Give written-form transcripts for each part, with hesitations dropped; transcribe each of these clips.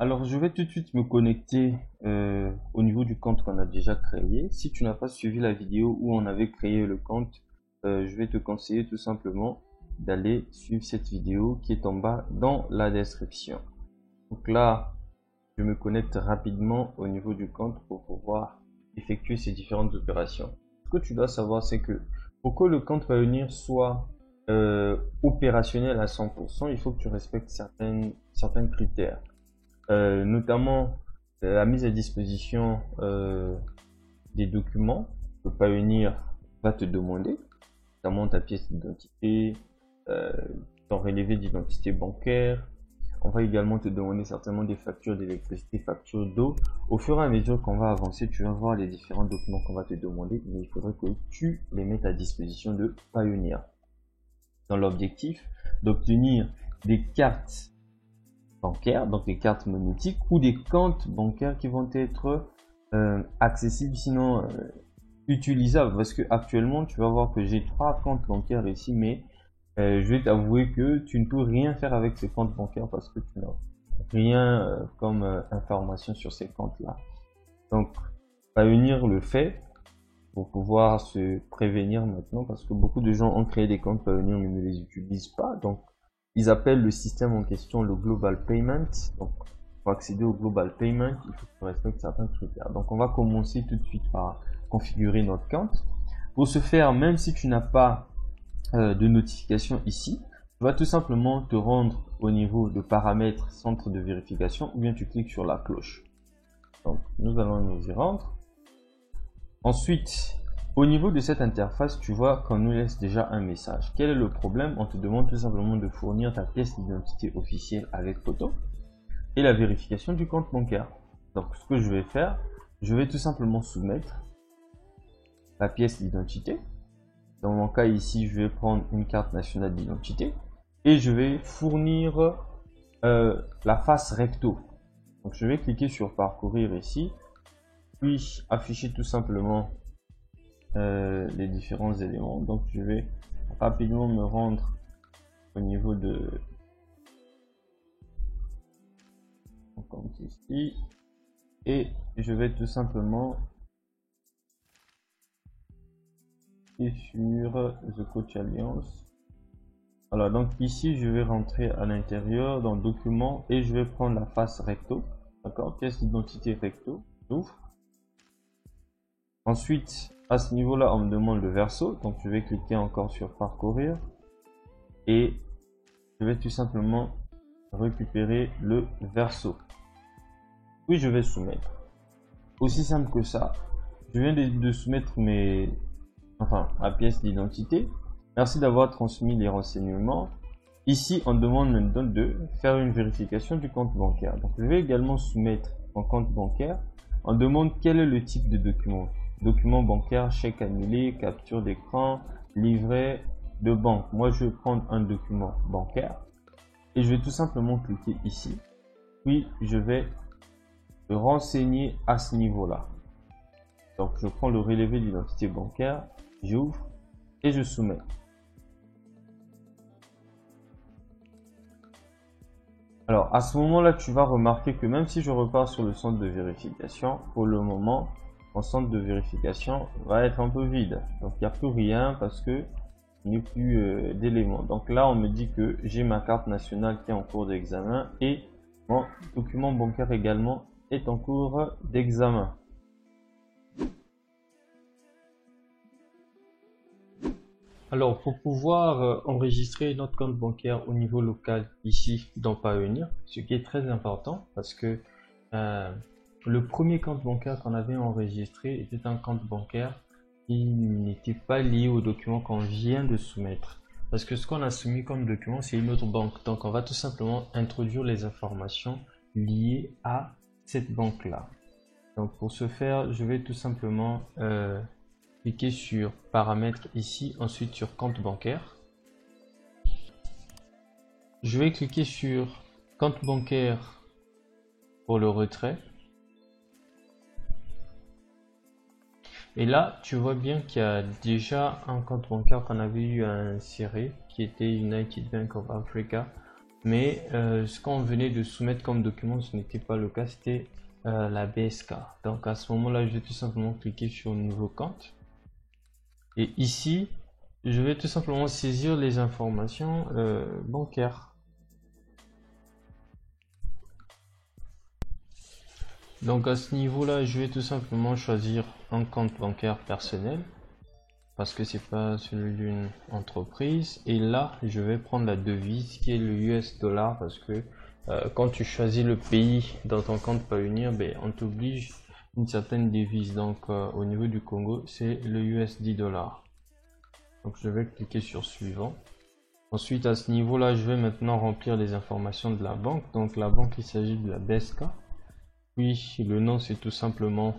Alors, je vais tout de suite me connecter au niveau du compte qu'on a déjà créé. Si tu n'as pas suivi la vidéo où on avait créé le compte, je vais te conseiller tout simplement d'aller suivre cette vidéo qui est en bas dans la description. Donc là, je me connecte rapidement au niveau du compte pour pouvoir effectuer ces différentes opérations. Ce que tu dois savoir, c'est que pour que le compte Payoneer soit opérationnel à 100%, il faut que tu respectes certains critères. Notamment la mise à disposition des documents que Payoneer va te demander, notamment ta pièce d'identité, ton relevé d'identité bancaire. On va également te demander certainement des factures d'électricité, factures d'eau. Au fur et à mesure qu'on va avancer, tu vas voir les différents documents qu'on va te demander, mais il faudrait que tu les mettes à disposition de Payoneer. Dans l'objectif d'obtenir des cartes bancaires, donc des cartes monétiques ou des comptes bancaires qui vont être accessibles, sinon utilisables, parce que actuellement tu vas voir que j'ai 3 comptes bancaires ici, mais je vais t'avouer que tu ne peux rien faire avec ces comptes bancaires parce que tu n'as rien comme information sur ces comptes là. Donc Payoneer le fait pour pouvoir se prévenir maintenant, parce que beaucoup de gens ont créé des comptes Payoneer mais ne les utilisent pas. Donc ils appellent le système en question le Global Payment. Donc, pour accéder au Global Payment, il faut que tu respectes certains critères. Donc, on va commencer tout de suite par configurer notre compte. Pour ce faire, même si tu n'as pas de notification ici, tu vas tout simplement te rendre au niveau de paramètres centre de vérification ou bien tu cliques sur la cloche. Donc, nous allons nous y rendre. Ensuite, au niveau de cette interface, tu vois qu'on nous laisse déjà un message. Quel est le problème? On te demande tout simplement de fournir ta pièce d'identité officielle avec photo et la vérification du compte bancaire. Donc, ce que je vais faire, je vais tout simplement soumettre la pièce d'identité. Dans mon cas ici, je vais prendre une carte nationale d'identité et je vais fournir la face recto. Donc, je vais cliquer sur parcourir ici, puis afficher tout simplement les différents éléments. Donc je vais rapidement me rendre au niveau de mon compte ici et je vais tout simplement cliquer sur The Coach Alliance. Voilà, donc ici je vais rentrer à l'intérieur dans document et je vais prendre la face recto, d'accord, pièce d'identité recto, j'ouvre. Ensuite, à ce niveau-là, on me demande le verso, donc je vais cliquer encore sur parcourir et je vais tout simplement récupérer le verso. Puis je vais soumettre. Aussi simple que ça. Je viens de soumettre ma pièce d'identité. Merci d'avoir transmis les renseignements. Ici, on demande maintenant de faire une vérification du compte bancaire. Donc, je vais également soumettre mon compte bancaire. On demande quel est le type de document. Document bancaire, chèque annulé, capture d'écran, livret de banque. Moi, je vais prendre un document bancaire et je vais tout simplement cliquer ici. Puis, je vais me renseigner à ce niveau-là. Donc, je prends le relevé d'identité bancaire, j'ouvre et je soumets. Alors, à ce moment-là, tu vas remarquer que même si je repars sur le centre de vérification, pour le moment, mon centre de vérification va être un peu vide. Donc, il n'y a plus rien parce que il n'y a plus d'éléments. Donc là, on me dit que j'ai ma carte nationale qui est en cours d'examen et mon document bancaire également est en cours d'examen. Alors, pour pouvoir enregistrer notre compte bancaire au niveau local ici dans Payoneer, ce qui est très important parce que le premier compte bancaire qu'on avait enregistré était un compte bancaire qui n'était pas lié au document qu'on vient de soumettre. Parce que ce qu'on a soumis comme document, c'est une autre banque. Donc, on va tout simplement introduire les informations liées à cette banque-là. Donc, pour ce faire, je vais tout simplement cliquer sur paramètres ici, ensuite sur compte bancaire. Je vais cliquer sur compte bancaire pour le retrait. Et là, tu vois bien qu'il y a déjà un compte bancaire qu'on avait eu à insérer, qui était United Bank of Africa. Mais ce qu'on venait de soumettre comme document, ce n'était pas le cas, c'était la BSK. Donc à ce moment-là, je vais tout simplement cliquer sur nouveau compte. Et ici, je vais tout simplement saisir les informations bancaires. Donc à ce niveau-là, je vais tout simplement choisir un compte bancaire personnel parce que c'est pas celui d'une entreprise. Et là, je vais prendre la devise qui est le US dollar parce que quand tu choisis le pays dans ton compte Payoneer, ben, on t'oblige une certaine devise. Donc au niveau du Congo, c'est le USD dollar. Donc je vais cliquer sur suivant. Ensuite à ce niveau là, je vais maintenant remplir les informations de la banque. Donc la banque, il s'agit de la BSK. Puis le nom, c'est tout simplement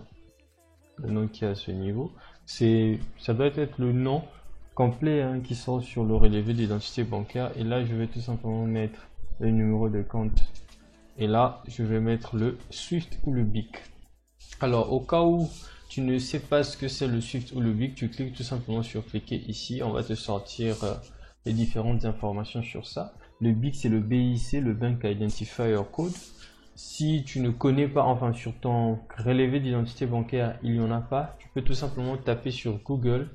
le nom qui est à ce niveau. Ça doit être le nom complet hein, qui sort sur le relevé d'identité bancaire. Et là je vais tout simplement mettre le numéro de compte. Et là je vais mettre le SWIFT ou le BIC. Alors au cas où tu ne sais pas ce que c'est le SWIFT ou le BIC, tu cliques tout simplement sur cliquer ici. On va te sortir les différentes informations sur ça. Le BIC, c'est le BIC, le Bank Identifier Code. Si tu ne connais pas, enfin sur ton relevé d'identité bancaire, il n'y en a pas, tu peux tout simplement taper sur Google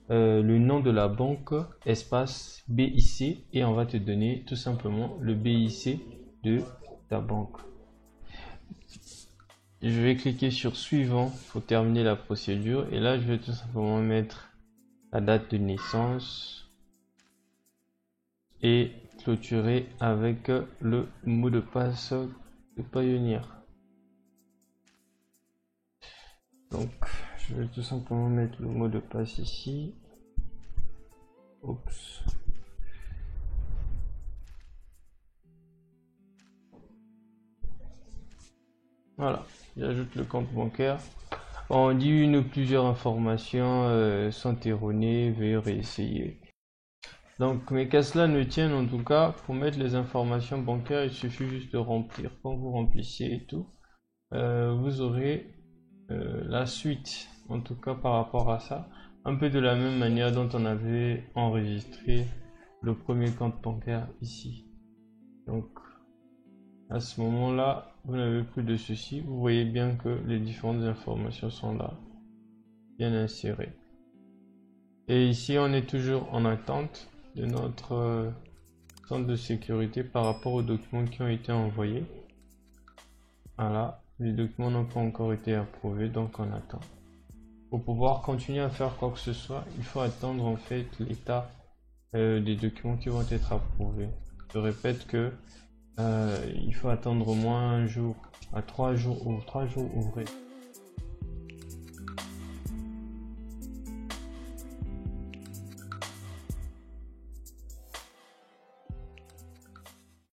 le nom de la banque, espace BIC, et on va te donner tout simplement le BIC de ta banque. Je vais cliquer sur suivant pour terminer la procédure, et là je vais tout simplement mettre la date de naissance et clôturer avec le mot de passe de Payoneer. Donc je vais tout simplement mettre le mot de passe ici. Oups. Voilà, j'ajoute le compte bancaire. On dit une ou plusieurs informations sont erronées, veuillez réessayer. Donc, mais qu'à cela ne tienne, en tout cas, pour mettre les informations bancaires, il suffit juste de remplir. Quand vous remplissez et tout, vous aurez la suite, en tout cas par rapport à ça, un peu de la même manière dont on avait enregistré le premier compte bancaire ici. Donc, à ce moment-là, vous n'avez plus de soucis. Vous voyez bien que les différentes informations sont là, bien insérées. Et ici, on est toujours en attente de notre centre de sécurité par rapport aux documents qui ont été envoyés. Voilà, les documents n'ont pas encore été approuvés, donc on attend. Pour pouvoir continuer à faire quoi que ce soit, il faut attendre en fait l'état des documents qui vont être approuvés. Je répète que il faut attendre au moins un jour, à 3 jours ouvrés.